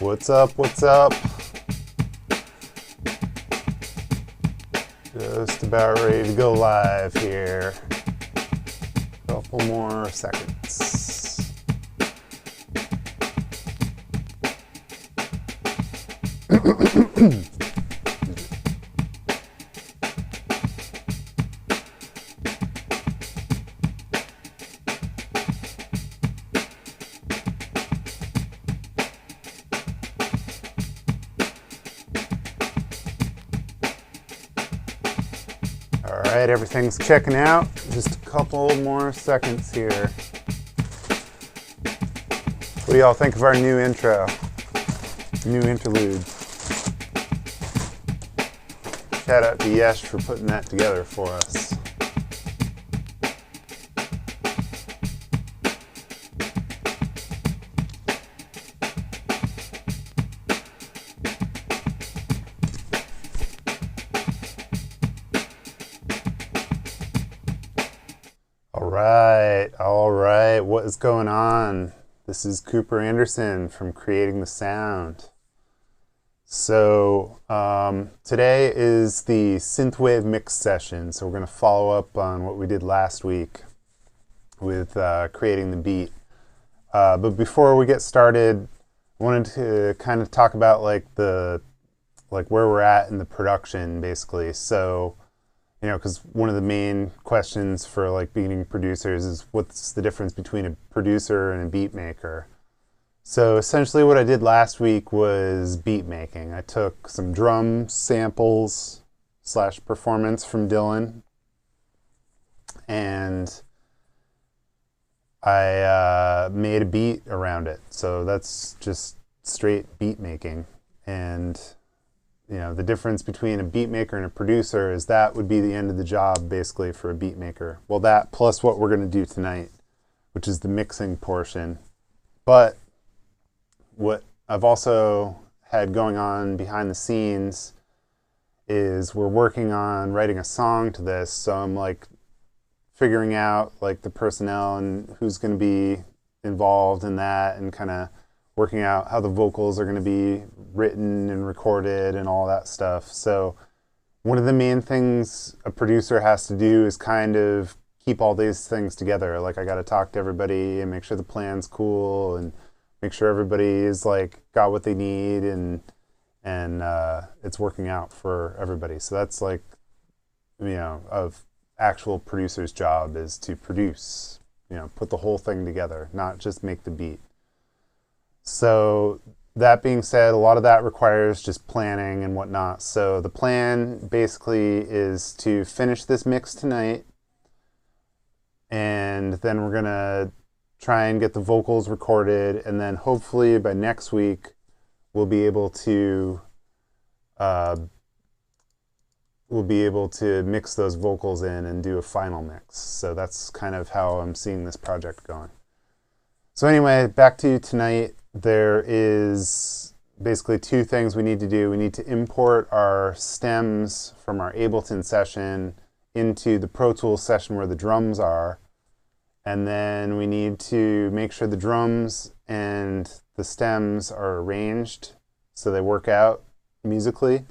What's up? What's up? Just about ready to go live here. Couple more seconds. All right, everything's checking out. Just a couple more seconds here. What do y'all think of our new intro? New interlude. Shout out to Yesh for putting that together for us. All right, what is going on? This is Cooper Anderson from Creating the Sound. So today is the SYNTHWAVE mix session, so we're going to follow up on what we did last week with creating the beat. But before we get started, I wanted to kind of talk about like where we're at in the production, basically. So, you know, because one of the main questions for like beginning producers is what's the difference between a producer and a beat maker. So essentially what I did last week was beat making. I took some drum samples / performance from Dylan, and I made a beat around it. So that's just straight beat making. And you know, the difference between a beat maker and a producer is that would be the end of the job, basically, for a beat maker. Well, that plus what we're going to do tonight, which is the mixing portion. But what I've also had going on behind the scenes is we're working on writing a song to this. So I'm like figuring out like the personnel and who's going to be involved in that, and kind of working out how the vocals are going to be written and recorded and all that stuff. So one of the main things a producer has to do is kind of keep all these things together. Like I got to talk to everybody and make sure the plan's cool and make sure everybody is like got what they need and it's working out for everybody. So that's like, you know, of actual producer's job is to produce, you know, put the whole thing together, not just make the beat. So that being said, a lot of that requires just planning and whatnot. So the plan basically is to finish this mix tonight, and then we're gonna try and get the vocals recorded, and then hopefully by next week we'll be able to mix those vocals in and do a final mix. So that's kind of how I'm seeing this project going. So anyway, back to tonight. There is basically two things we need to do. We need to import our stems from our Ableton session into the Pro Tools session where the drums are. And then we need to make sure the drums and the stems are arranged so they work out musically.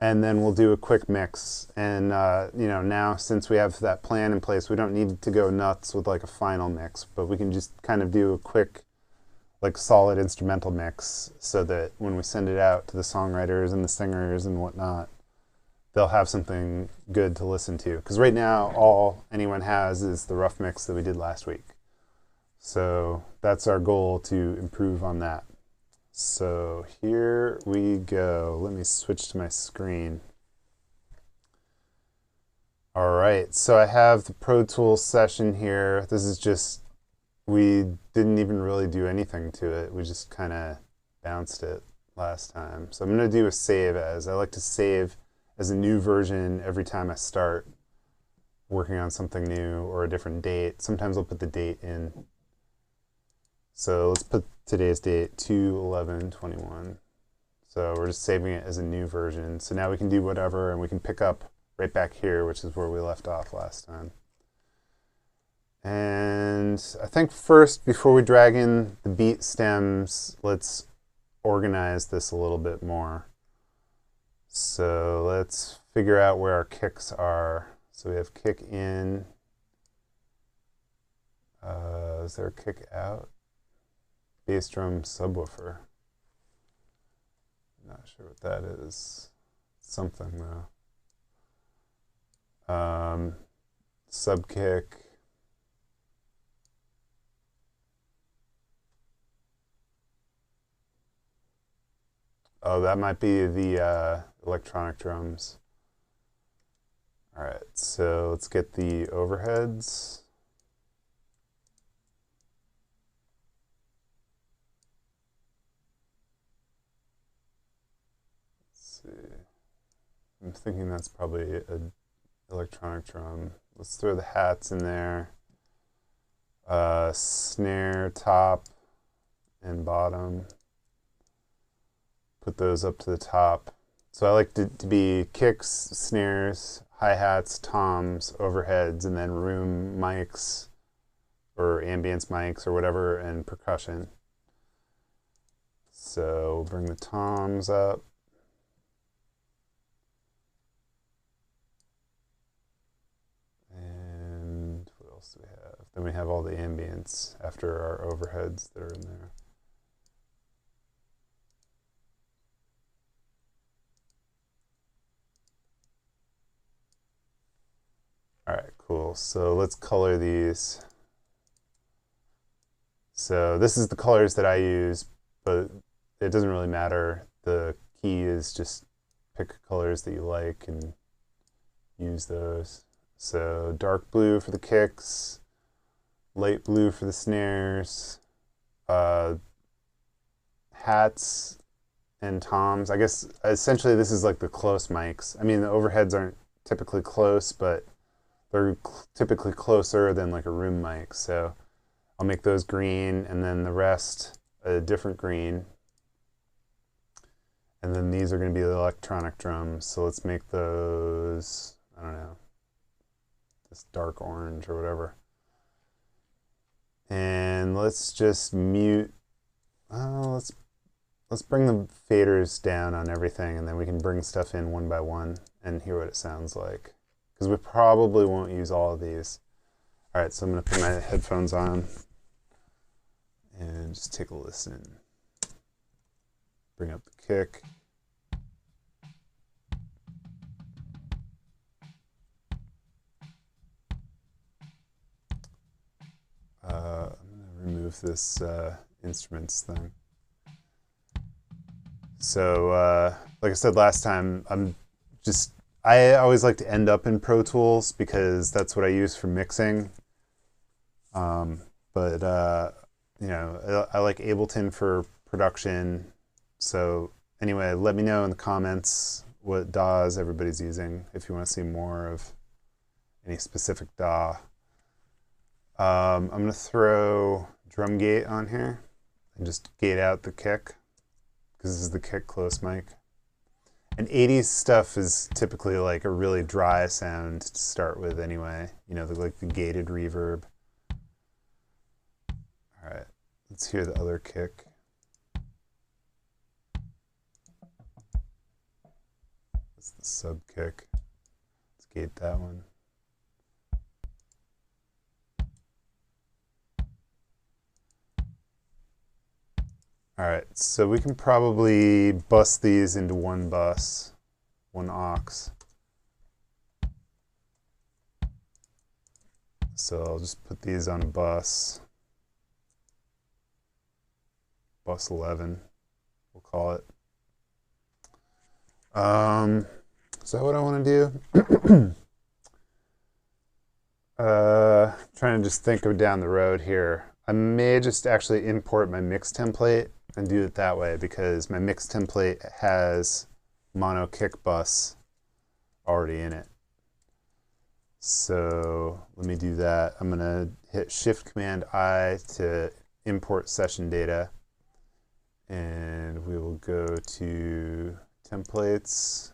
And then we'll do a quick mix. And you know, now since we have that plan in place, we don't need to go nuts with like a final mix, but we can just kind of do a quick, like solid instrumental mix so that when we send it out to the songwriters and the singers and whatnot, they'll have something good to listen to. Because right now, all anyone has is the rough mix that we did last week. So that's our goal, to improve on that. So here we go. Let me switch to my screen. All right, so I have the Pro Tools session here. This is just, we didn't even really do anything to it. We just kind of bounced it last time. So I'm going to do a save as. I like to save as a new version every time I start working on something new or a different date. Sometimes I'll put the date in. So let's put today's date, 2/11/21. So we're just saving it as a new version. So now we can do whatever, and we can pick up right back here, which is where we left off last time. And I think first, before we drag in the beat stems, let's organize this a little bit more. So let's figure out where our kicks are. So we have kick in. Is there a kick out? Bass drum subwoofer. Not sure what that is. Something though. Sub kick. Oh, that might be the electronic drums. All right, so let's get the overheads. Let's see. I'm thinking that's probably an electronic drum. Let's throw the hats in there. Snare top and bottom. Put those up to the top. So I like to be kicks, snares, hi-hats, toms, overheads, and then room mics or ambience mics or whatever, and percussion. So we'll bring the toms up. And what else do we have? Then we have all the ambience after our overheads that are in there. All right, cool. So let's color these. So this is the colors that I use, but it doesn't really matter. The key is just pick colors that you like and use those. So dark blue for the kicks, light blue for the snares, hats and toms. I guess essentially this is like the close mics. I mean, the overheads aren't typically close, but they're typically closer than like a room mic. So I'll make those green, and then the rest a different green. And then these are going to be the electronic drums. So let's make those, I don't know, this dark orange or whatever. And let's just mute, let's bring the faders down on everything, and then we can bring stuff in one by one and hear what it sounds like. Because we probably won't use all of these. All right, so I'm going to put my headphones on and just take a listen. Bring up the kick. I'm going to remove this instruments thing. So, like I said last time, I always like to end up in Pro Tools because that's what I use for mixing. You know, I like Ableton for production. So anyway, let me know in the comments what DAWs everybody's using if you want to see more of any specific DAW. I'm going to throw drumgate on here and just gate out the kick because this is the kick close mic. And 80s stuff is typically like a really dry sound to start with anyway. You know, like the gated reverb. All right, let's hear the other kick. That's the sub kick. Let's gate that one. All right, so we can probably bus these into one bus, one aux. So I'll just put these on a bus. Bus 11, we'll call it. Is that what I want to do? Trying to just think of down the road here. I may just actually import my mix template and do it that way because my mix template has mono kick bus already in it. So let me do that. I'm gonna hit Shift Command I to import session data, and we will go to templates.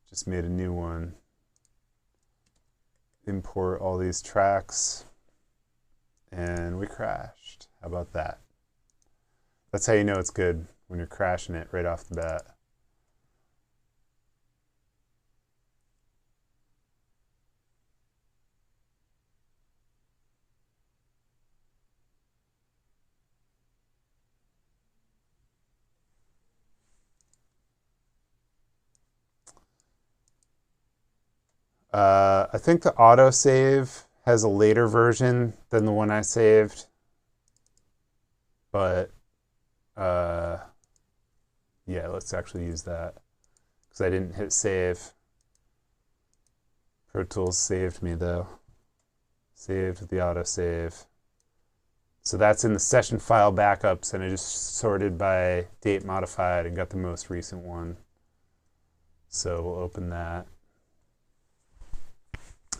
Just made a new one. Import all these tracks, and we crashed. How about that? That's how you know it's good when you're crashing it right off the bat. I think the autosave has a later version than the one I saved, but yeah, let's actually use that because I didn't hit save. Pro Tools saved me though. Saved the autosave. So that's in the session file backups, and I just sorted by date modified and got the most recent one. So we'll open that.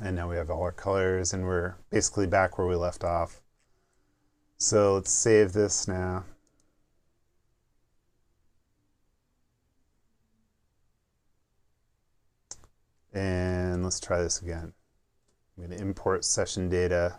And now we have all our colors, and we're basically back where we left off. So let's save this now. And let's try this again. I'm going to import session data.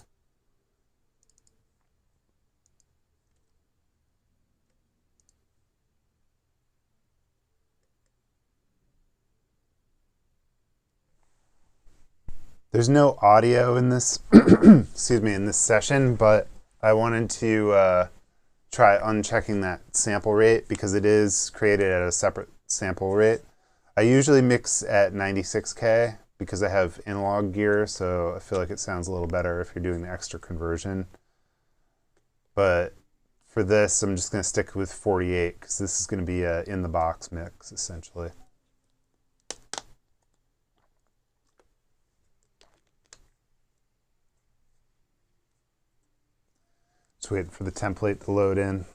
There's no audio in this, excuse me, in this session, but I wanted to try unchecking that sample rate because it is created at a separate sample rate. I usually mix at 96K because I have analog gear, so I feel like it sounds a little better if you're doing the extra conversion. But for this, I'm just going to stick with 48 because this is going to be a in-the-box mix, essentially. Just waiting for the template to load in.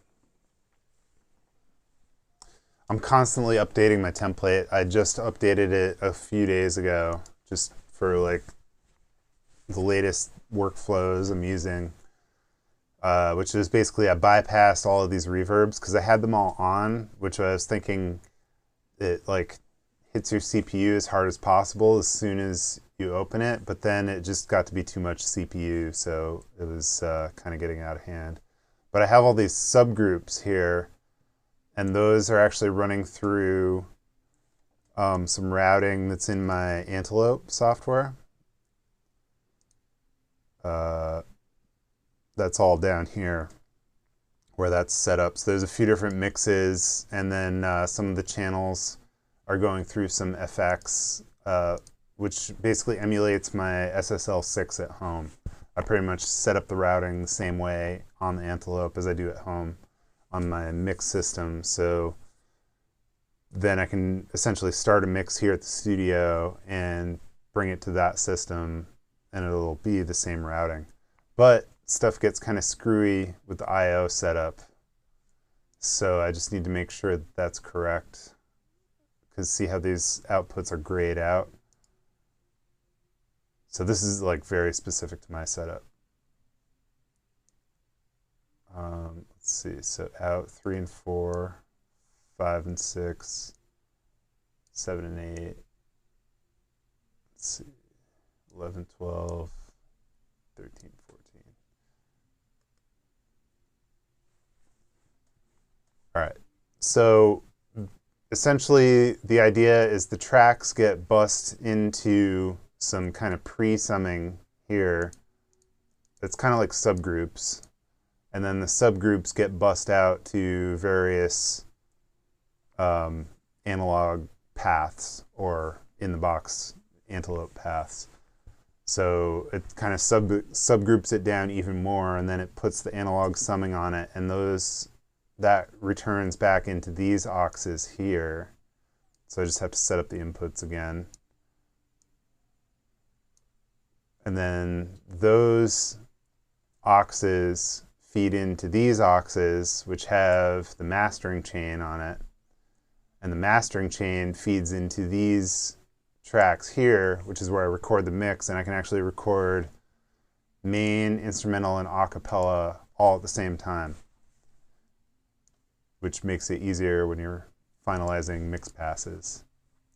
I'm constantly updating my template. I just updated it a few days ago, just for like the latest workflows I'm using, which is basically I bypassed all of these reverbs because I had them all on, which I was thinking it like hits your CPU as hard as possible as soon as you open it, but then it just got to be too much CPU, so it was kind of getting out of hand. But I have all these subgroups here, and those are actually running through some routing that's in my Antelope software. That's all down here where that's set up. So there's a few different mixes, and then some of the channels are going through some FX, which basically emulates my SSL6 at home. I pretty much set up the routing the same way on the Antelope as I do at home on my mix system. So then I can essentially start a mix here at the studio and bring it to that system, and it'll be the same routing. But stuff gets kind of screwy with the I/O setup. So I just need to make sure that that's correct. Because see how these outputs are grayed out? So this is like very specific to my setup. Let's see, so out 3 and 4, 5 and 6, 7 and 8. Let's see, 11, 12, 13, 14. All right, so essentially the idea is the tracks get bussed into some kind of pre-summing here. It's kind of like subgroups. And then the subgroups get bussed out to various analog paths or in-the-box Antelope paths. So it kind of subgroups it down even more, and then it puts the analog summing on it, and that returns back into these auxes here. So I just have to set up the inputs again. And then those auxes feed into these auxes, which have the mastering chain on it. And the mastering chain feeds into these tracks here, which is where I record the mix, and I can actually record main, instrumental, and a cappella all at the same time, which makes it easier when you're finalizing mix passes.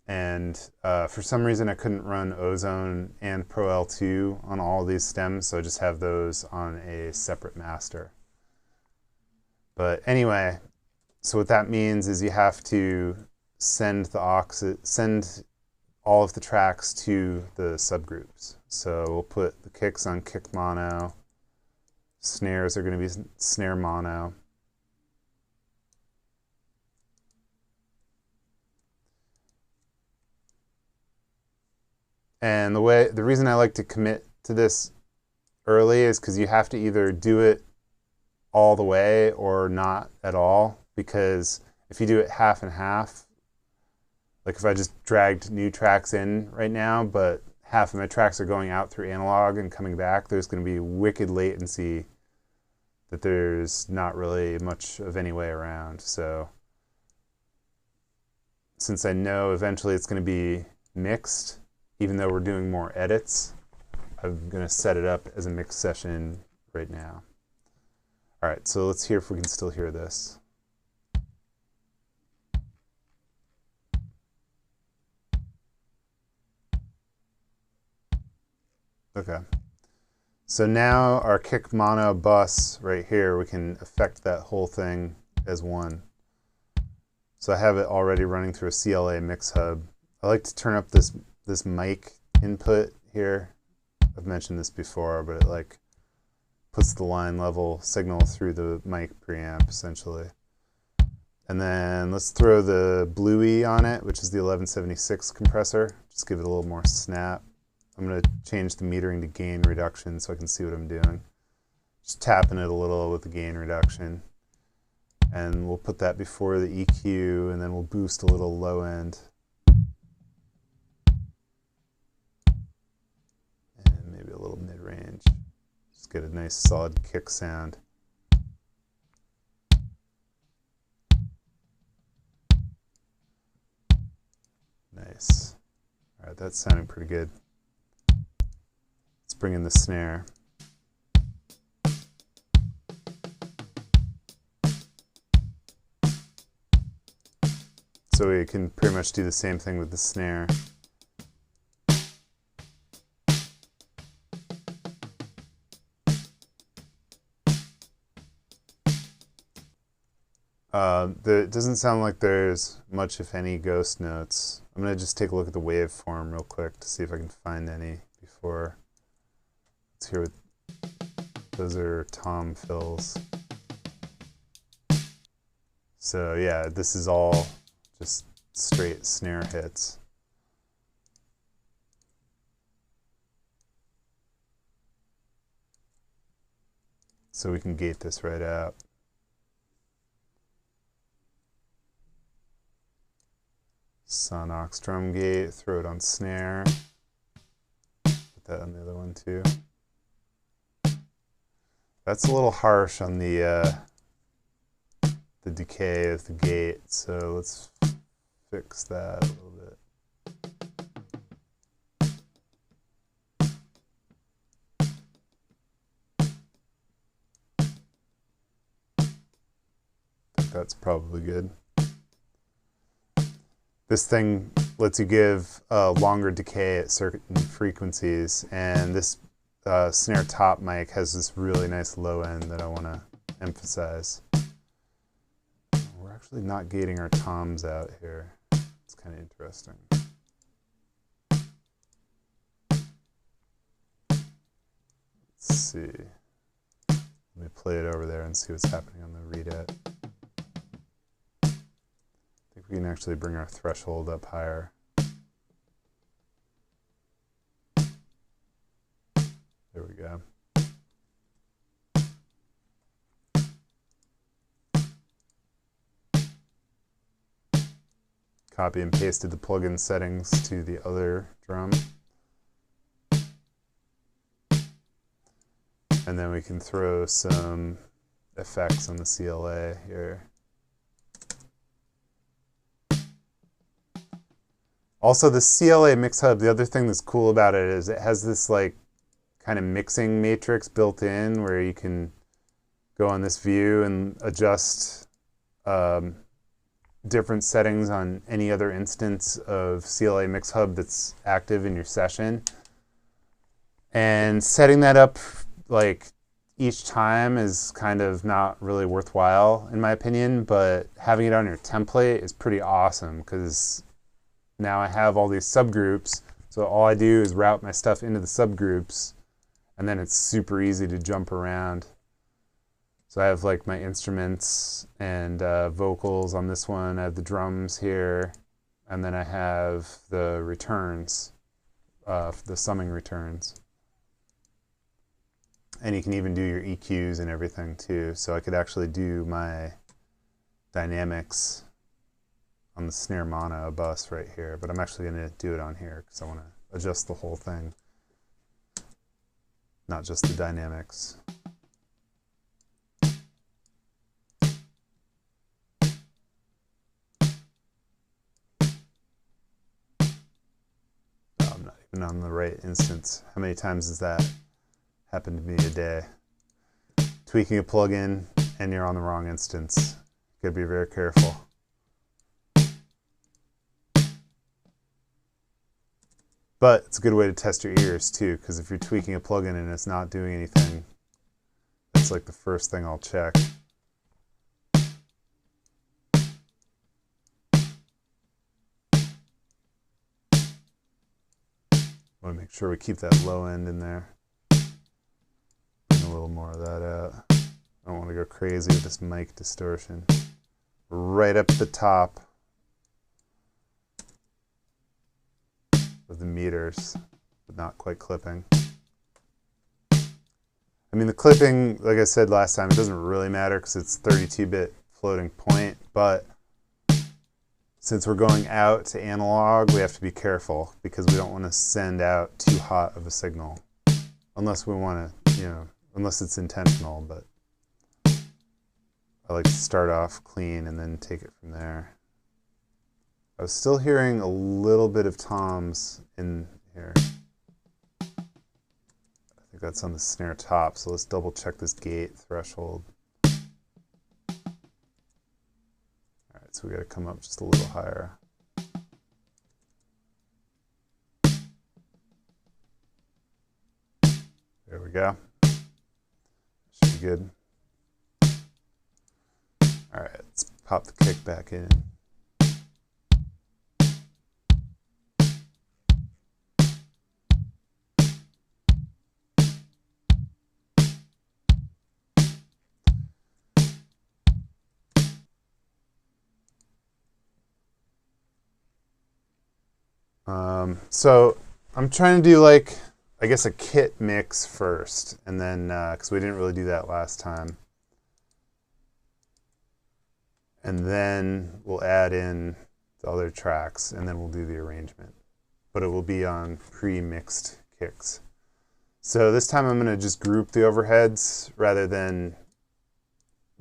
And for some reason I couldn't run Ozone and Pro L2 on all these stems, so I just have those on a separate master. But anyway, So what that means is you have to send all of the tracks to the subgroups. So we'll put the kicks on kick mono, snares are going to be snare mono. And the reason I like to commit to this early is because you have to either do it all the way or not at all, because if you do it half and half, like if I just dragged new tracks in right now, but half of my tracks are going out through analog and coming back, there's going to be wicked latency that there's not really much of any way around. So since I know eventually it's going to be mixed, even though we're doing more edits, I'm going to set it up as a mix session right now. All right, so let's hear if we can still hear this. Okay. So now our kick mono bus right here, we can affect that whole thing as one. So I have it already running through a CLA mix hub. I like to turn up this mic input here. I've mentioned this before, but it like puts the line level signal through the mic preamp essentially. And then let's throw the Bluey on it, which is the 1176 compressor. Just give it a little more snap. I'm going to change the metering to gain reduction so I can see what I'm doing. Just tapping it a little with the gain reduction. And we'll put that before the EQ, and then we'll boost a little low end. And maybe a little mid-range. Just get a nice solid kick sound. Nice. All right, that's sounding pretty good. Let's bring in the snare. So we can pretty much do the same thing with the snare. It doesn't sound like there's much, if any, ghost notes. I'm going to just take a look at the waveform real quick to see if I can find any before. Let's hear what those are. Tom fills. So yeah, this is all just straight snare hits. So we can gate this right out. Sonox drum gate, throw it on snare. Put that on the other one too. That's a little harsh on the decay of the gate, so let's fix that a little bit. I think that's probably good. This thing lets you give longer decay at certain frequencies, and this snare top mic has this really nice low end that I want to emphasize. We're actually not gating our toms out here. It's kind of interesting. Let's see. Let me play it over there and see what's happening on the readout. I think we can actually bring our threshold up higher. There we go. Copy and pasted the plugin settings to the other drum. And then we can throw some effects on the CLA here. Also, the CLA mix hub, the other thing that's cool about it is it has this like kind of mixing matrix built in where you can go on this view and adjust different settings on any other instance of CLA mix hub that's active in your session. And setting that up like each time is kind of not really worthwhile in my opinion, but having it on your template is pretty awesome because now I have all these subgroups. So all I do is route my stuff into the subgroups, and then it's super easy to jump around. So I have like my instruments and vocals on this one. I have the drums here, and then I have the returns, the summing returns. And you can even do your EQs and everything too. So I could actually do my dynamics on the snare mono bus right here, but I'm actually going to do it on here because I want to adjust the whole thing, not just the dynamics. I'm not even on the right instance. How many times has that happened to me a day? Tweaking a plugin and you're on the wrong instance. You gotta be very careful. But it's a good way to test your ears too, because if you're tweaking a plugin and it's not doing anything, that's like the first thing I'll check. I want to make sure we keep that low end in there. Bring a little more of that out. I don't want to go crazy with this mic distortion. Right up at the top of the meters, but not quite clipping. I mean, the clipping, like I said last time, it doesn't really matter because it's 32-bit floating point, but since we're going out to analog, we have to be careful because we don't want to send out too hot of a signal. Unless we want to, unless it's intentional, but I like to start off clean and then take it from there. I was still hearing a little bit of toms in here. I think that's on the snare top, so let's double check this gate threshold. So we got to come up just a little higher. There we go. Should be good. All right, let's pop the kick back in. So I'm trying to do like, I guess a kit mix first, and then, because we didn't really do that last time. And then we'll add in the other tracks, and then we'll do the arrangement. But it will be on pre-mixed kicks. So this time I'm going to just group the overheads rather than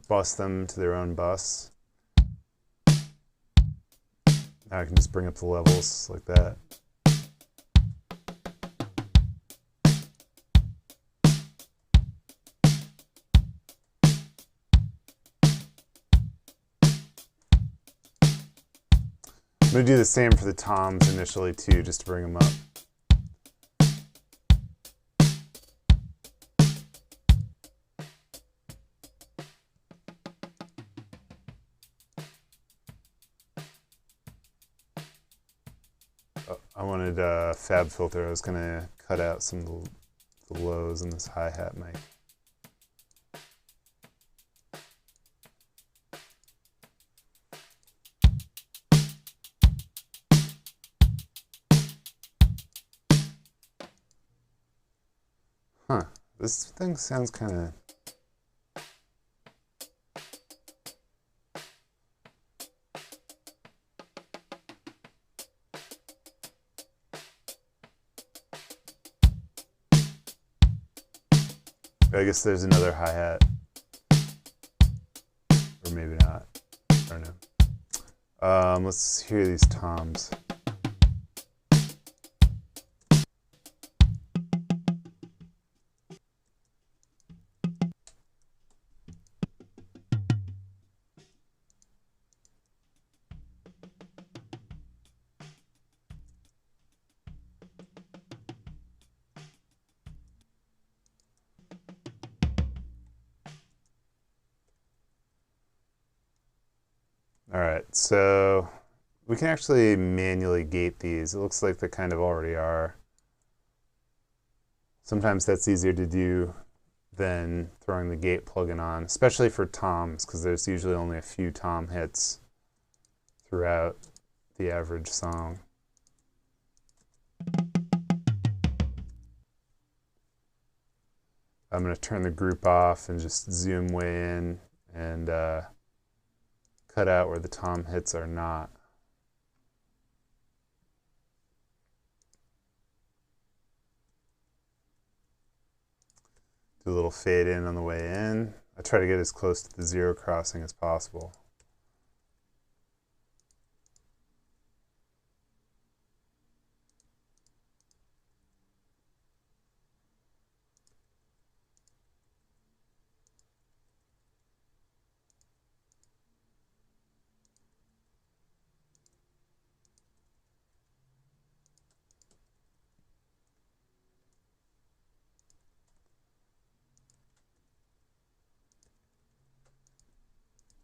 bus them to their own bus. Now I can just bring up the levels like that. I'm going to do the same for the toms initially too, just to bring them up. I wanted a fab filter. I was going to cut out some of the lows in this hi-hat mic. Huh, this thing sounds kind of... I guess there's another hi-hat. Or maybe not. I don't know. Let's hear these toms. All right, so we can actually manually gate these. It looks like they kind of already are. Sometimes that's easier to do than throwing the gate plugin on, especially for toms, because there's usually only a few tom hits throughout the average song. I'm going to turn the group off and just zoom way in and cut out where the tom hits are not. Do a little fade in on the way in. I try to get as close to the zero crossing as possible.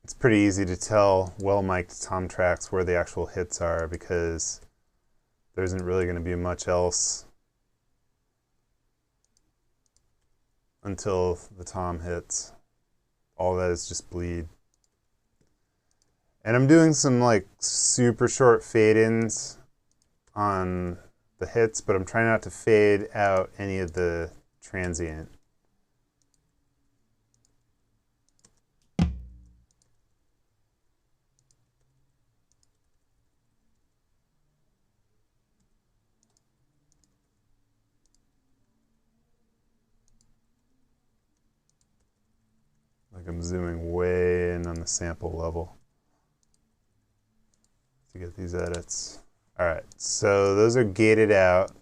It's pretty easy to tell well-mic'd tom tracks where the actual hits are because there isn't really going to be much else until the tom hits. All that is just bleed. And I'm doing some like super short fade-ins on the hits, but I'm trying not to fade out any of the transient. Like I'm zooming way in on the sample level to get these edits. All right, so those are gated out.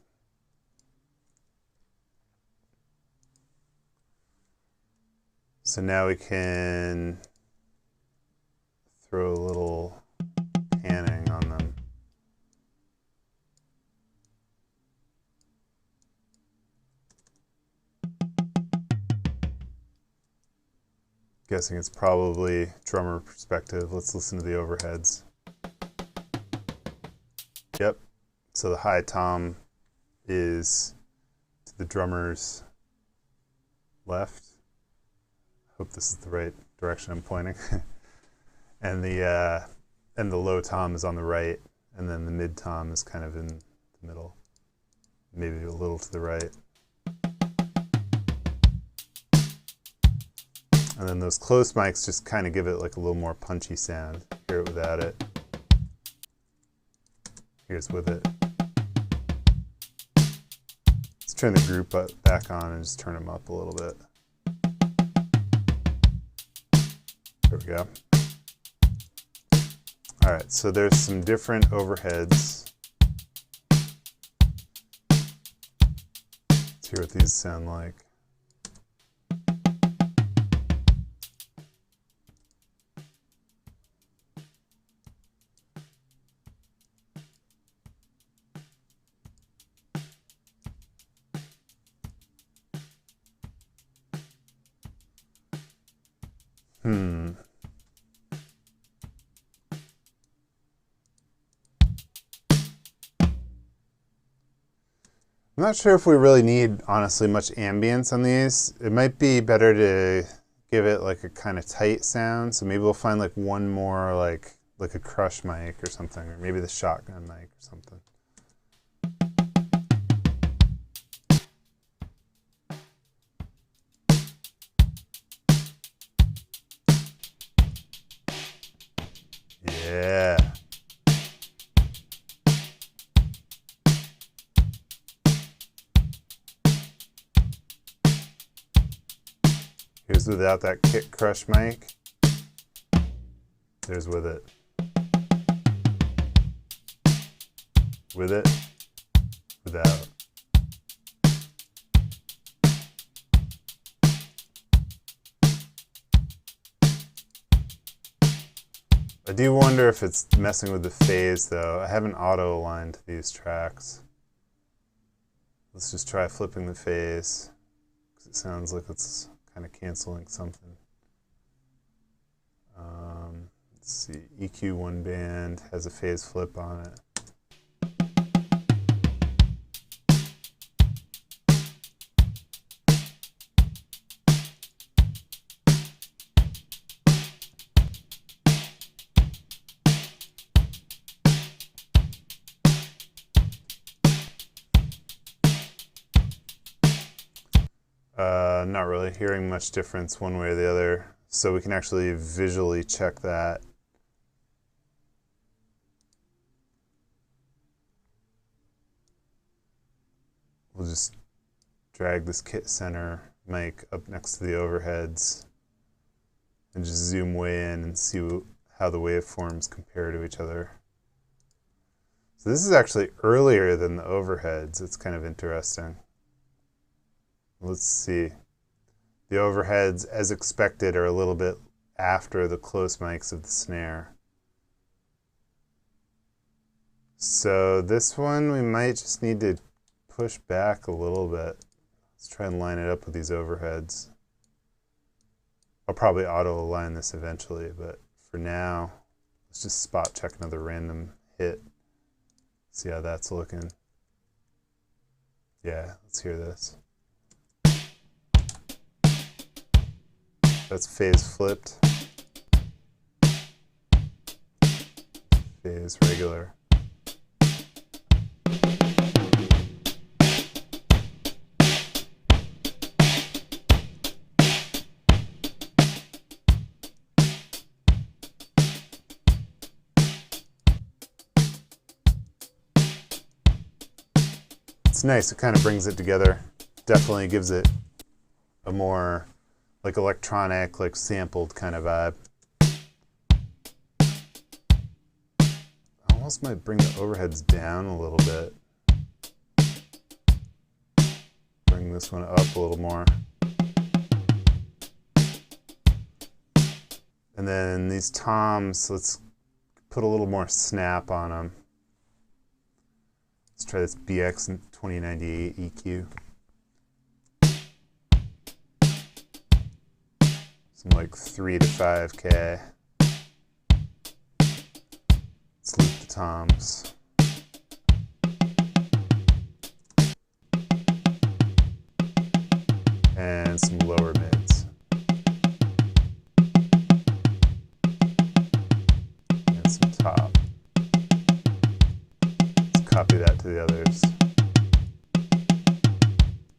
So now we can throw a little panning on them. Guessing it's probably drummer perspective. Let's listen to the overheads. Yep, so the high tom is to the drummer's left. Hope this is the right direction I'm pointing. and the low tom is on the right, and then the mid tom is kind of in the middle, maybe a little to the right. And then those close mics just kind of give it like a little more punchy sound. Hear it without it. Here's with it. Let's turn the group back on and just turn them up a little bit. There we go. All right, so there's some different overheads. Let's hear what these sound like. I'm not sure if we really need, honestly, much ambience on these. It might be better to give it like a kind of tight sound. So maybe we'll find like one more like a crush mic or something, or maybe the shotgun mic or something. Yeah. Here's without that kick crush mic. There's with it. With it. Without. I do wonder if it's messing with the phase though. I haven't auto aligned these tracks. Let's just try flipping the phase, because it sounds like it's kind of canceling something. Let's see, EQ one band has a phase flip on it. Not really hearing much difference one way or the other, so we can actually visually check that. We'll just drag this kit center mic up next to the overheads and just zoom way in and see how the waveforms compare to each other. So this is actually earlier than the overheads. It's kind of interesting. Let's see. The overheads, as expected, are a little bit after the close mics of the snare. So this one we might just need to push back a little bit. Let's try and line it up with these overheads. I'll probably auto-align this eventually, but for now, let's just spot check another random hit. See how that's looking. Yeah, let's hear this. That's phase flipped. Phase regular. It's nice, it kind of brings it together. Definitely gives it a more like electronic, like sampled kind of vibe. I almost might bring the overheads down a little bit. Bring this one up a little more. And then these toms, let's put a little more snap on them. Let's try this BX 2098 EQ. Like 3 to 5K. Let's loop the toms. And some lower mids. And some top. Let's copy that to the others.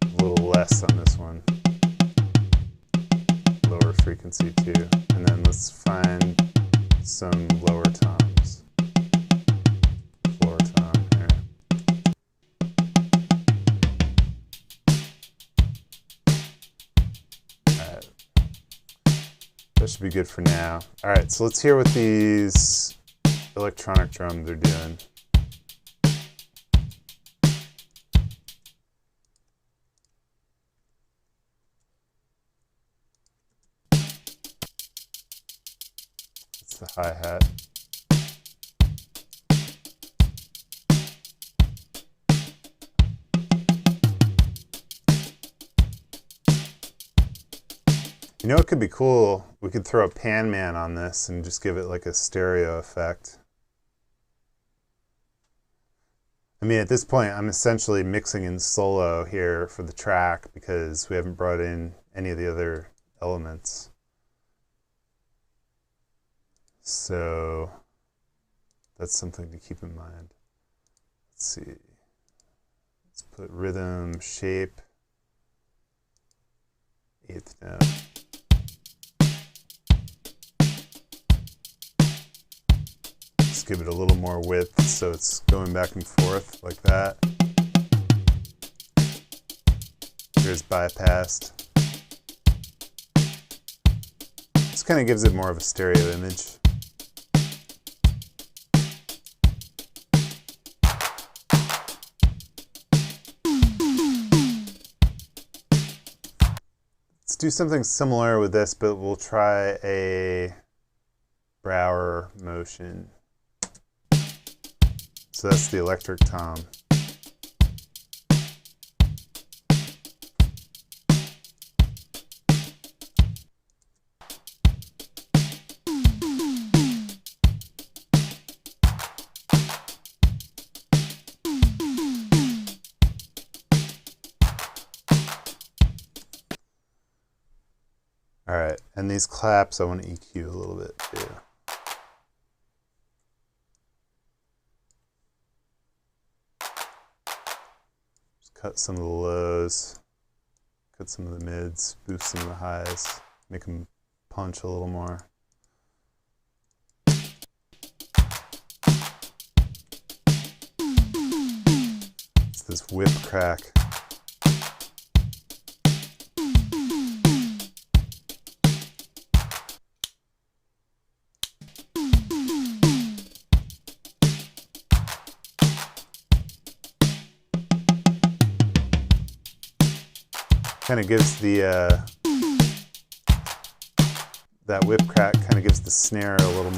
A little less on this one. Lower frequency too, and then let's find some lower toms. Floor tom here. Alright. That should be good for now. Alright, so let's hear what these electronic drums are doing. The hi-hat. You know, it could be cool. We could throw a pan man on this and just give it like a stereo effect. I mean, at this point, I'm essentially mixing in solo here for the track because we haven't brought in any of the other elements. So that's something to keep in mind. Let's see. Let's put rhythm, shape, 8th note. Just give it a little more width so it's going back and forth like that. Here's bypassed. This kind of gives it more of a stereo image. Let's do something similar with this, but we'll try a Brower motion. So that's the electric tom. And these claps I want to EQ a little bit too. Just cut some of the lows, cut some of the mids, boost some of the highs, make them punch a little more. It's this whip crack. Kind of gives the that whip crack kind of gives the snare a little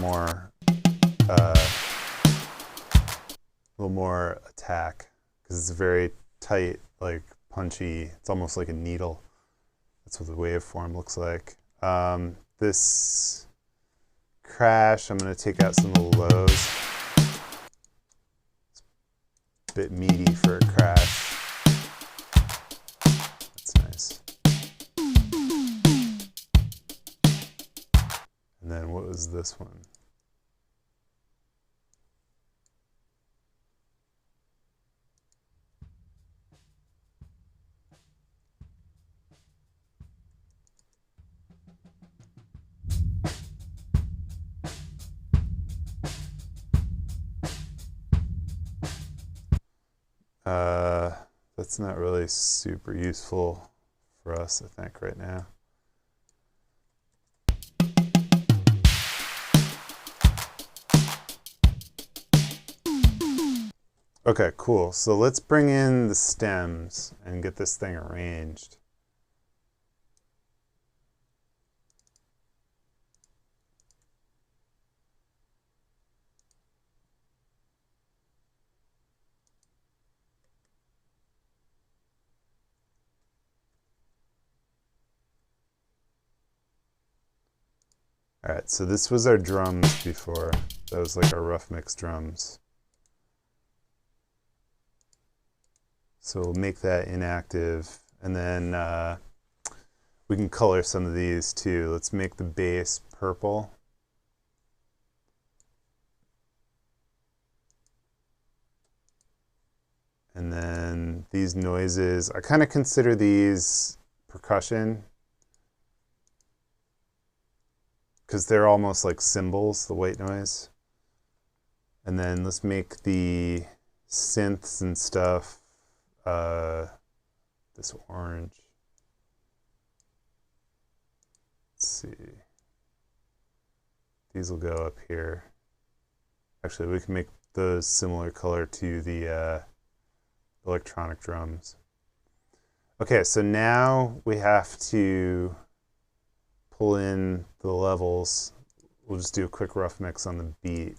more attack, because it's very tight, like punchy. It's almost like a needle. That's what the waveform looks like. This crash, I'm going to take out some of the lows. It's a bit meaty for a crash. And then what was this one? That's not really super useful for us, I think, right now. Okay, cool. So let's bring in the stems and get this thing arranged. All right, so this was our drums before. That was like our rough mix drums. So we'll make that inactive, and then we can color some of these too. Let's make the bass purple. And then these noises, I kind of consider these percussion, because they're almost like cymbals, the white noise. And then let's make the synths and stuff this orange. Let's see. These will go up here. Actually, we can make those similar color to the electronic drums. Okay, so now we have to pull in the levels. We'll just do a quick rough mix on the beat.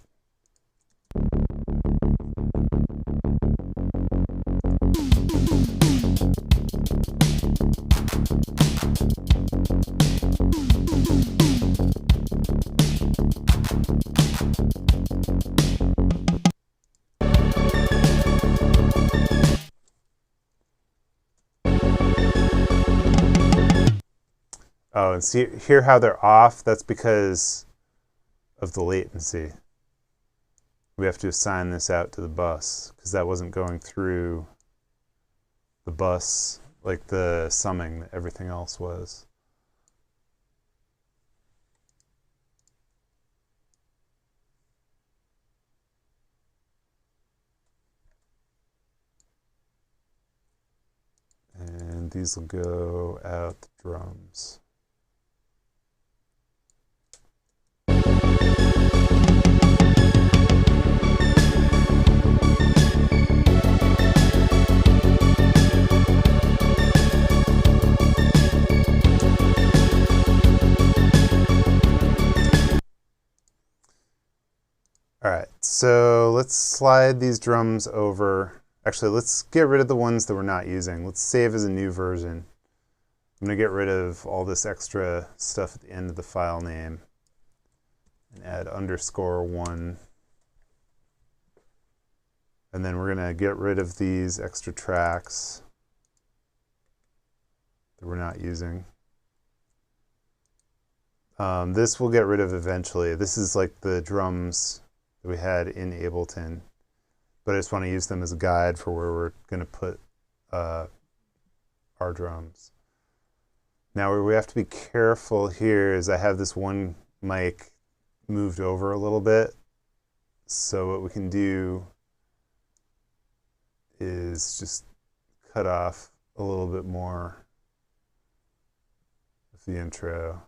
Oh, and see, hear how they're off? That's because of the latency. We have to assign this out to the bus, because that wasn't going through the bus like the summing that everything else was. And these will go out the drums. All right, so let's slide these drums over. Actually, let's get rid of the ones that we're not using. Let's save as a new version. I'm going to get rid of all this extra stuff at the end of the file name and add _1. And then we're going to get rid of these extra tracks that we're not using. This we'll get rid of eventually. This is like the drums that we had in Ableton, but I just want to use them as a guide for where we're going to put our drums. Now where we have to be careful here is I have this one mic moved over a little bit. So what we can do is just cut off a little bit more of the intro.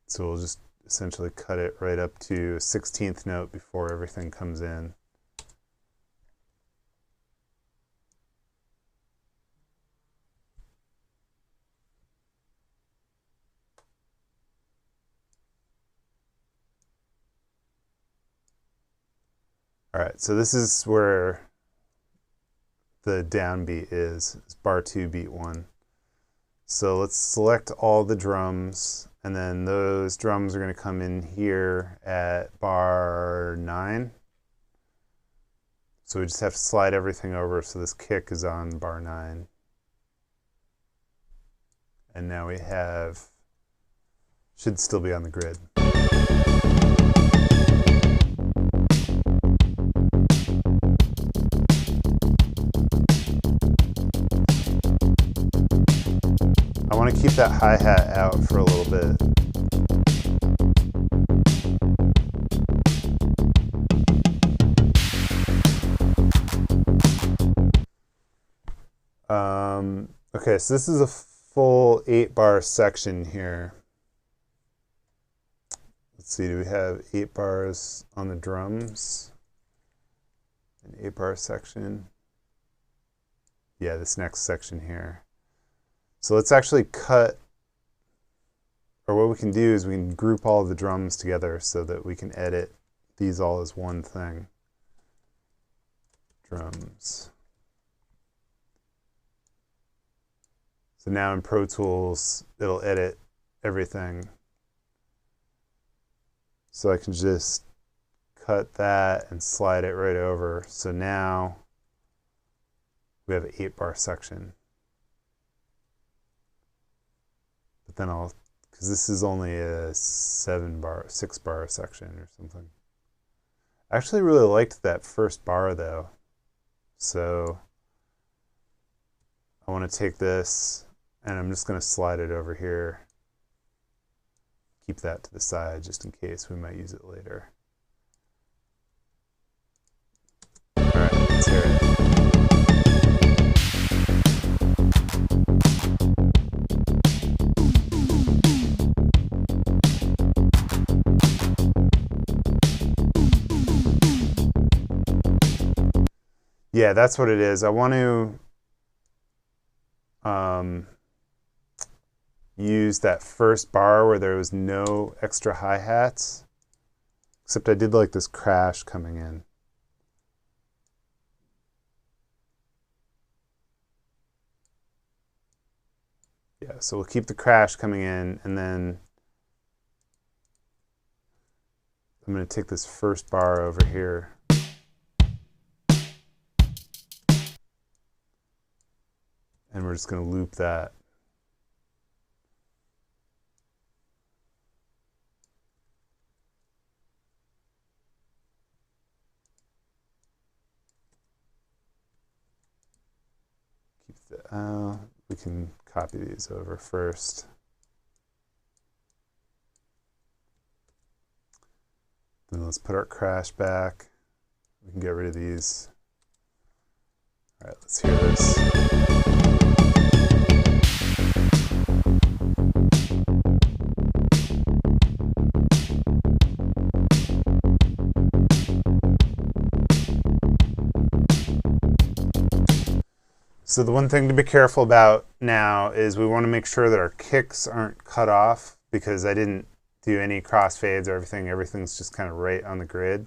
So we'll just essentially cut it right up to a 16th note before everything comes in. All right, so this is where the downbeat is. It's bar 2, beat 1. So let's select all the drums, and then those drums are going to come in here at bar 9. So we just have to slide everything over so this kick is on bar 9. And now we have, should still be on the grid. I want to keep that hi-hat out for a little bit. Okay, so this is a full 8-bar section here. Let's see, do we have 8 bars on the drums? An 8-bar section? Yeah, this next section here. So let's actually cut, or what we can do is we can group all of the drums together so that we can edit these all as one thing. Drums. So now in Pro Tools, it'll edit everything. So I can just cut that and slide it right over. So now we have an 8-bar section. But then I'll, because this is only a 6-bar section or something. I actually really liked that first bar though. So I want to take this and I'm just going to slide it over here. Keep that to the side just in case we might use it later. All right, let's hear it. Yeah, that's what it is. I want to use that first bar where there was no extra hi-hats, except I did like this crash coming in. Yeah, so we'll keep the crash coming in, and then I'm going to take this first bar over here. And we're just going to loop that. Keep the, we can copy these over first. Then let's put our crash back. We can get rid of these. All right, let's hear this. So the one thing to be careful about now is we want to make sure that our kicks aren't cut off, because I didn't do any crossfades or everything. Everything's just kind of right on the grid.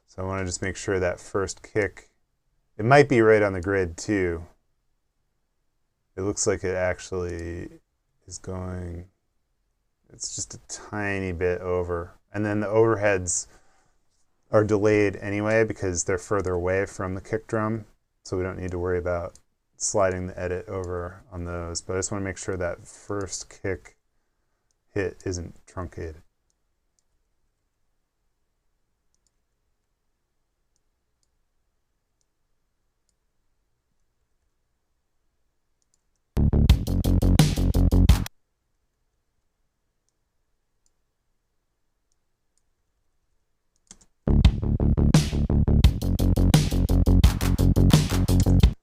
So I want to just make sure that first kick, it might be right on the grid too. It looks like it actually is going, it's just a tiny bit over. And then the overheads are delayed anyway because they're further away from the kick drum. So we don't need to worry about sliding the edit over on those. But I just want to make sure that first kick hit isn't truncated.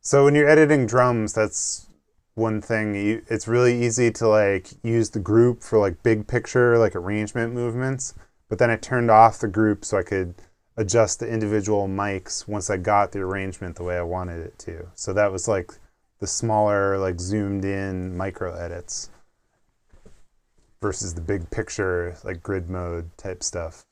So when you're editing drums, that's one thing. It's really easy to like use the group for like big picture, like arrangement movements. But then I turned off the group so I could adjust the individual mics once I got the arrangement the way I wanted it to. So that was like the smaller, like zoomed in micro edits versus the big picture, like grid mode type stuff.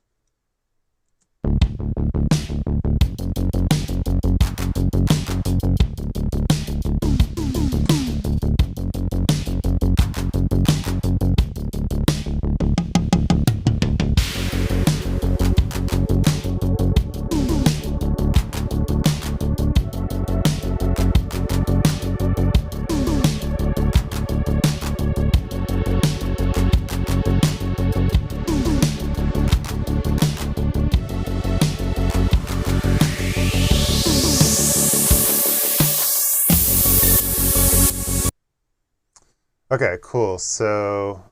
Okay, cool. So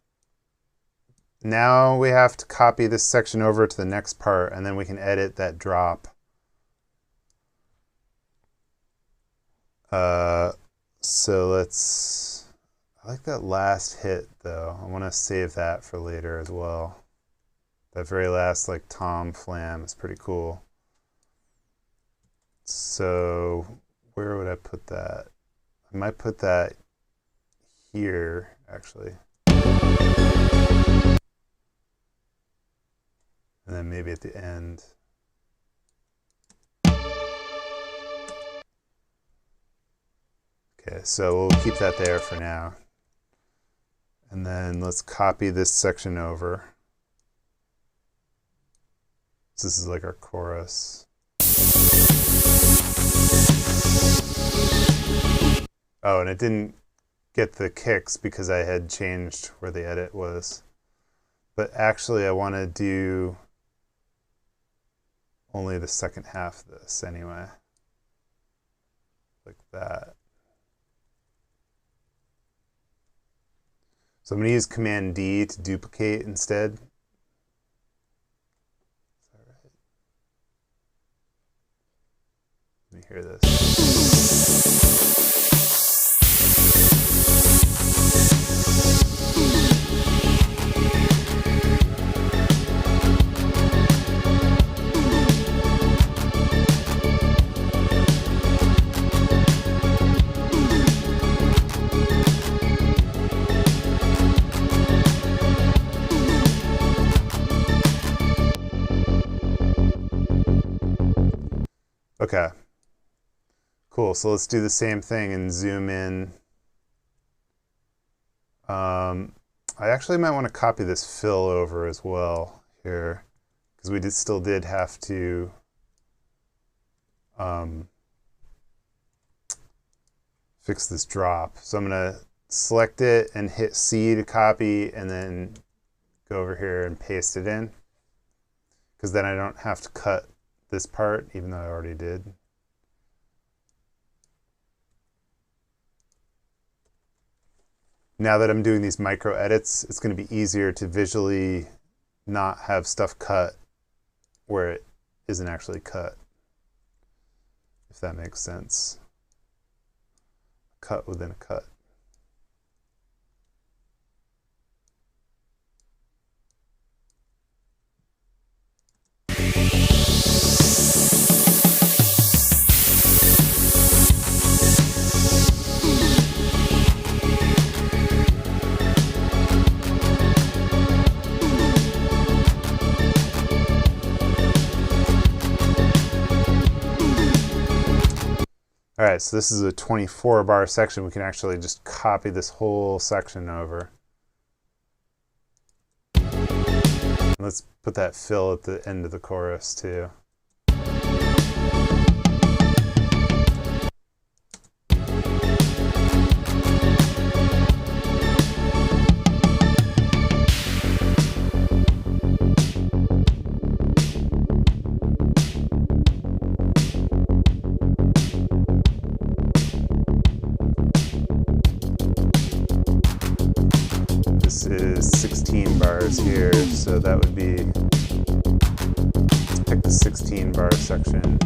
now we have to copy this section over to the next part, and then we can edit that drop. So let's, I like that last hit though. I want to save that for later as well. That very last like tom flam is pretty cool. So where would I put that? I might put that here, actually. And then maybe at the end. Okay, so we'll keep that there for now. And then let's copy this section over. So this is like our chorus. Oh, and it didn't get the kicks because I had changed where the edit was. But actually I want to do only the second half of this anyway. Like that. So I'm going to use Command D to duplicate instead. Is that right? Let me hear this. Okay, cool. So let's do the same thing and zoom in. I actually might want to copy this fill over as well here, because we still did have to fix this drop. So I'm going to select it and hit C to copy, and then go over here and paste it in, because then I don't have to cut this part, even though I already did. Now that I'm doing these micro edits, it's going to be easier to visually not have stuff cut where it isn't actually cut, if that makes sense. Cut within a cut. All right, so this is a 24 bar section. We can actually just copy this whole section over. Let's put that fill at the end of the chorus too. bars here, so that would be, let's pick the 16 bar section.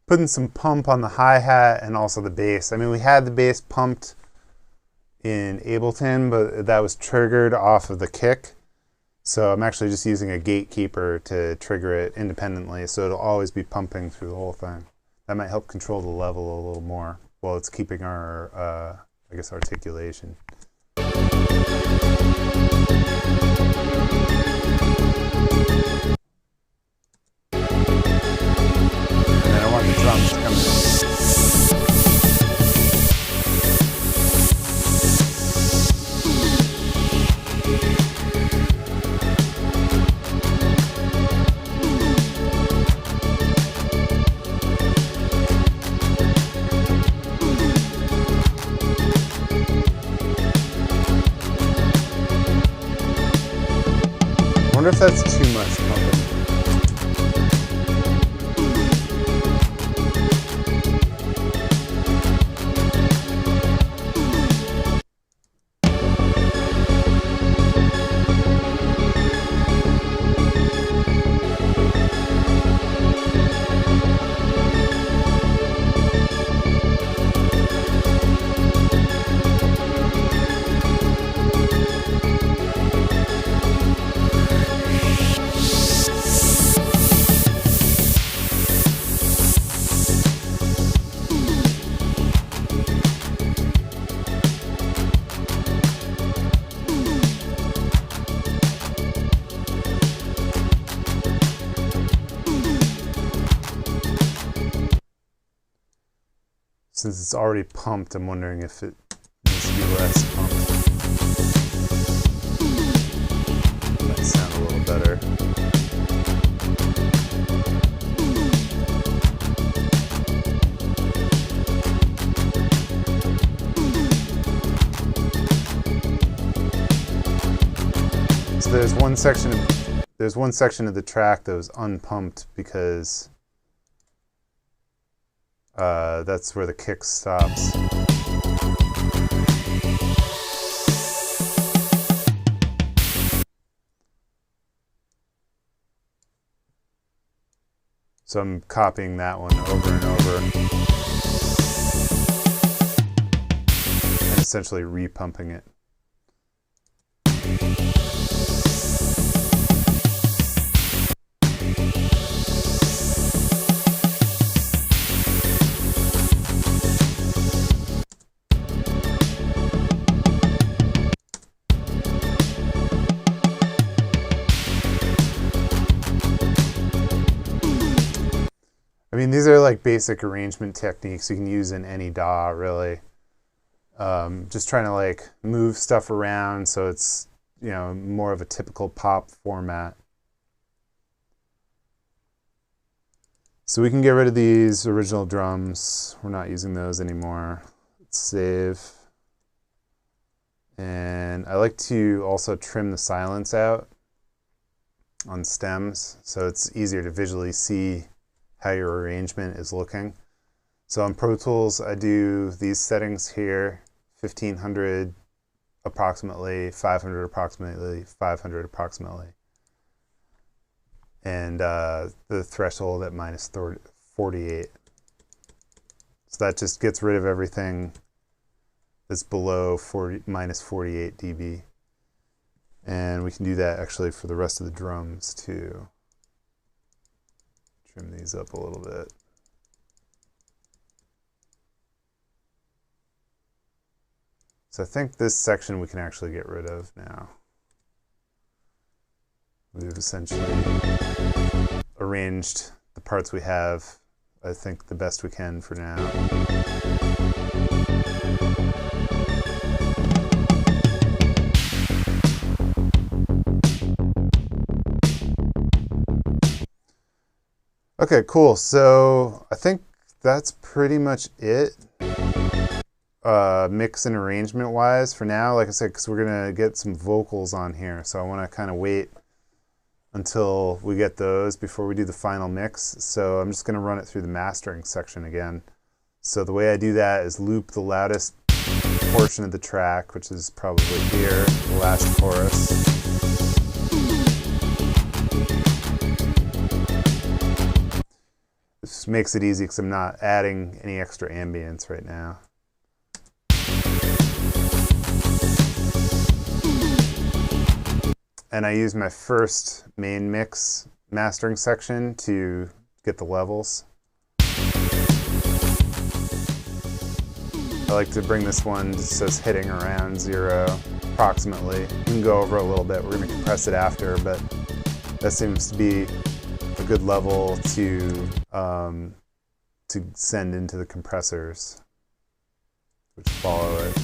Putting some pump on the hi-hat and also the bass. I mean, we had the bass pumped in Ableton, but that was triggered off of the kick. So I'm actually just using a gatekeeper to trigger it independently, so it'll always be pumping through the whole thing. That might help control the level a little more while it's keeping our, I guess, articulation. The drums to come in. I wonder if that's too much pumping. Since it's already pumped, I'm wondering if it needs to be less pumped. Might sound a little better. So there's one section of the track that was unpumped because that's where the kick stops. So I'm copying that one over and over and essentially repumping it. I mean, these are like basic arrangement techniques you can use in any DAW, really. Just trying to like move stuff around so it's, you know, more of a typical pop format. So we can get rid of these original drums. We're not using those anymore. Let's save. And I like to also trim the silence out on stems so it's easier to visually see how your arrangement is looking. So on Pro Tools, I do these settings here, 1500 approximately, 500 approximately, 500 approximately. And the threshold at minus 48. So that just gets rid of everything that's below minus 48 dB. And we can do that actually for the rest of the drums too. Trim these up a little bit. So I think this section we can actually get rid of now. We've essentially arranged the parts we have, I think, the best we can for now. Okay, cool. So I think that's pretty much it. Mix and arrangement wise for now, like I said, because we're gonna get some vocals on here, so I want to kind of wait until we get those before we do the final mix. So I'm just gonna run it through the mastering section again. So the way I do that is loop the loudest portion of the track, which is probably here, the last chorus. This makes it easy because I'm not adding any extra ambience right now. And I use my first main mix mastering section to get the levels. I like to bring this one just so it's hitting around 0 approximately. We can go over a little bit, we're going to compress it after, but that seems to be a good level to send into the compressors, which follow it.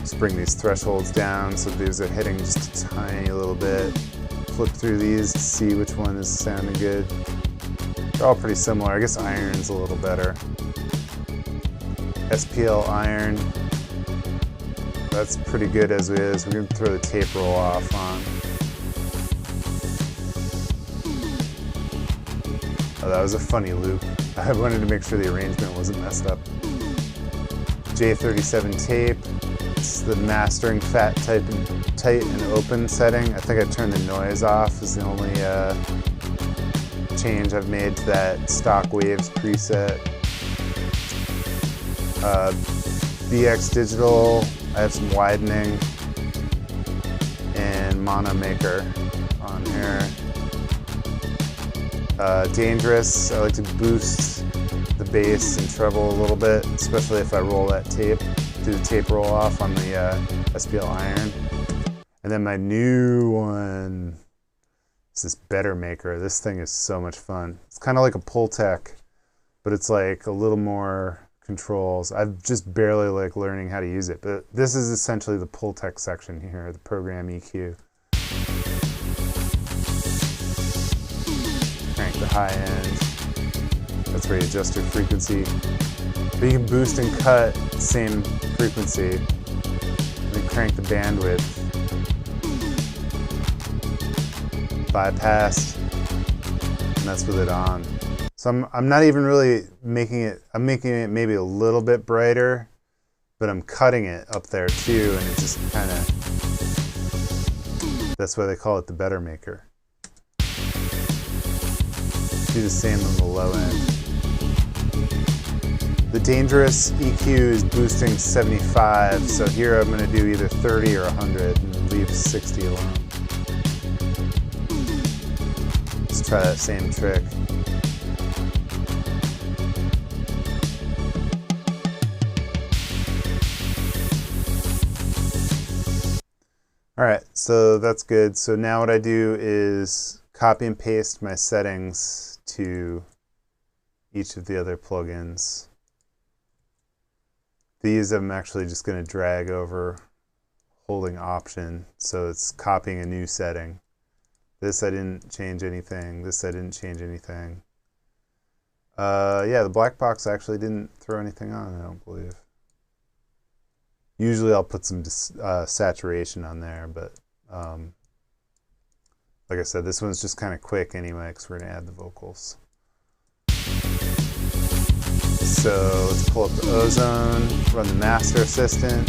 Just bring these thresholds down so these are hitting just a tiny little bit. Flip through these to see which one is sounding good. They're all pretty similar. I guess iron's a little better. SPL iron. That's pretty good as it is. We're going to throw the tape roll off on. Oh, that was a funny loop. I wanted to make sure the arrangement wasn't messed up. J37 tape. It's the mastering fat tight and open setting. I think I turned the noise off is the only change I've made to that stock waves preset. BX digital, I have some widening and mono maker on here. Dangerous, I like to boost the bass and treble a little bit, especially if I roll that tape, do the tape roll off on the SPL iron. And then my new one is this Better Maker. This thing is so much fun. It's kind of like a Pultec, but it's like a little more controls. I've just barely like learning how to use it, but this is essentially the Pultec section here, the program EQ. Crank the high end. That's where you adjust your frequency. But you can boost and cut the same frequency. And then crank the bandwidth. Bypass. And that's with it on. So I'm not even really making it, I'm making it maybe a little bit brighter, but I'm cutting it up there too, and it just kind of, that's why they call it the Better Maker. Do the same on the low end. The Dangerous EQ is boosting 75, so here I'm going to do either 30 or 100 and leave 60 alone. Let's try that same trick. All right, so that's good. So now what I do is copy and paste my settings to each of the other plugins. These I'm actually just going to drag over holding Option, so it's copying a new setting. This I didn't change anything. This I didn't change anything. Yeah, the black box actually didn't throw anything on, I don't believe. Usually I'll put some saturation on there, but like I said, this one's just kind of quick anyway because we're going to add the vocals. So let's pull up the Ozone, run the Master Assistant.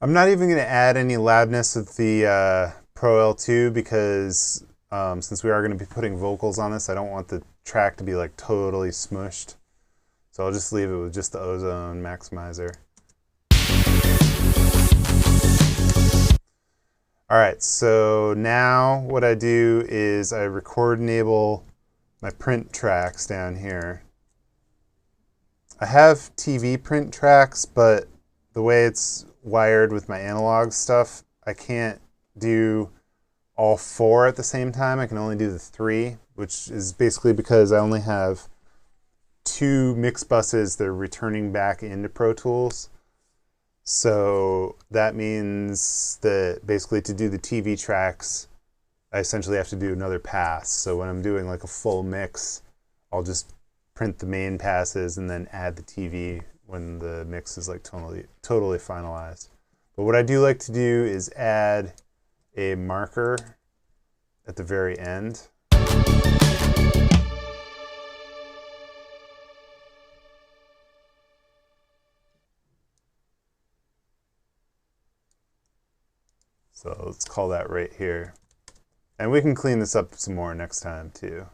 I'm not even going to add any loudness with the Pro L2 because since we are going to be putting vocals on this, I don't want the track to be like totally smushed. So I'll just leave it with just the Ozone maximizer. Alright, so now what I do is I record enable my print tracks down here. I have TV print tracks, but the way it's wired with my analog stuff, I can't do all 4 at the same time. I can only do the 3, which is basically because I only have 2 mix buses that are returning back into Pro Tools. So that means that basically to do the TV tracks, I essentially have to do another pass. So when I'm doing like a full mix, I'll just print the main passes and then add the TV when the mix is like totally finalized. But what I do like to do is add a marker at the very end. So let's call that right here. And we can clean this up some more next time too.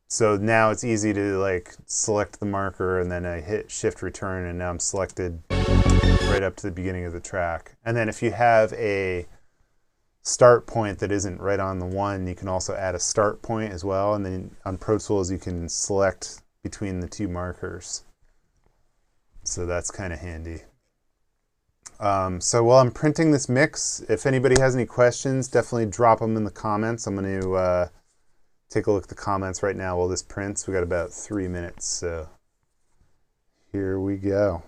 So now it's easy to like select the marker and then I hit Shift Return and now I'm selected right up to the beginning of the track. And then if you have a start point that isn't right on the 1, you can also add a start point as well. And then on Pro Tools you can select between the 2 markers. So that's kind of handy. So while I'm printing this mix, if anybody has any questions, definitely drop them in the comments. I'm going to take a look at the comments right now while this prints. We got about 3 minutes, so here we go.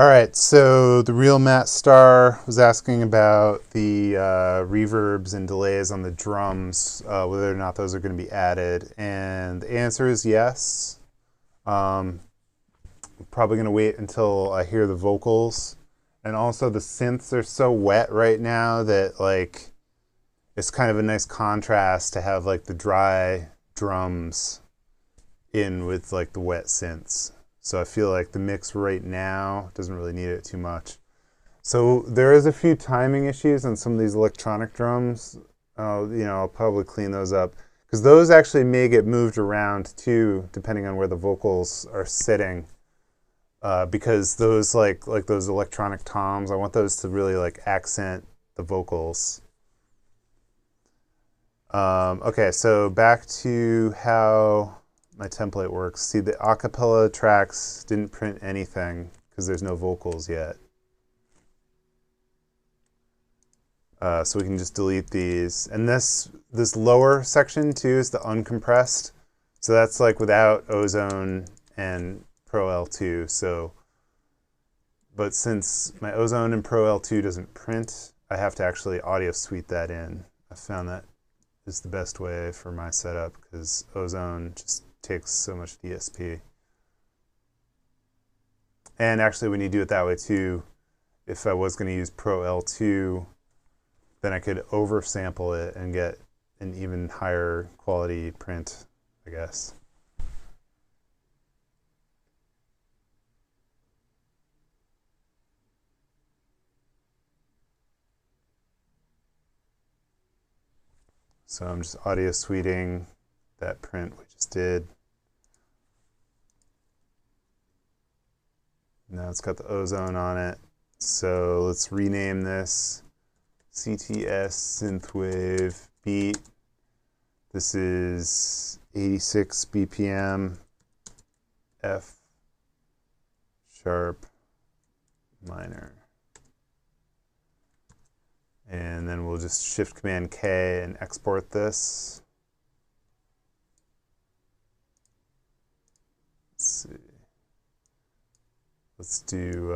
All right, so the real Matt Starr was asking about the reverbs and delays on the drums, whether or not those are going to be added, and the answer is yes. I'm probably going to wait until I hear the vocals, and also the synths are so wet right now that like it's kind of a nice contrast to have like the dry drums in with like the wet synths. So I feel like the mix right now doesn't really need it too much. So there is a few timing issues on some of these electronic drums. I'll probably clean those up because those actually may get moved around too, depending on where the vocals are sitting. Because those like those electronic toms, I want those to really like accent the vocals. Okay, so back to how my template works. See, the acapella tracks didn't print anything because there's no vocals yet. So we can just delete these. And this lower section too is the uncompressed. So that's like without Ozone and Pro L2. So, but since my Ozone and Pro L2 doesn't print, I have to actually audio suite that in. I found that is the best way for my setup because Ozone just takes so much DSP. And actually when you do it that way too, if I was going to use Pro L2, then I could oversample it and get an even higher quality print, I guess. So I'm just audio suiting that print we just did. Now it's got the Ozone on it. So let's rename this CTS SYNTHWAVE beat. This is 86 BPM, F sharp minor. And then we'll just Shift Command K and export this. Let's see. Let's do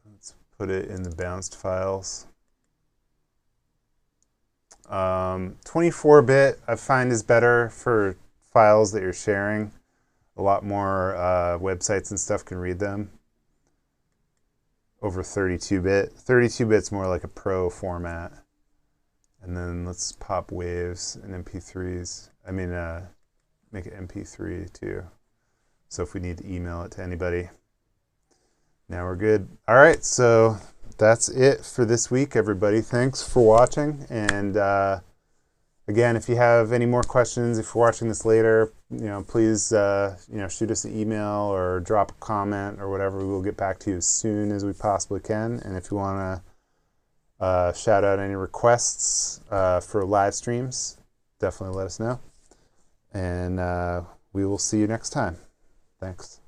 let's put it in the bounced files. 24-bit I find is better for files that you're sharing. A lot more websites and stuff can read them over 32-bit. 32-bit's more like a pro format. And then let's pop waves and MP3s. I mean, make it MP3 too. So if we need to email it to anybody. Now we're good. All right, so that's it for this week, everybody. Thanks for watching. And again, if you have any more questions, if you're watching this later, please, shoot us an email or drop a comment or whatever. We will get back to you as soon as we possibly can. And if you want to shout out any requests for live streams, definitely let us know. And we will see you next time. Thanks.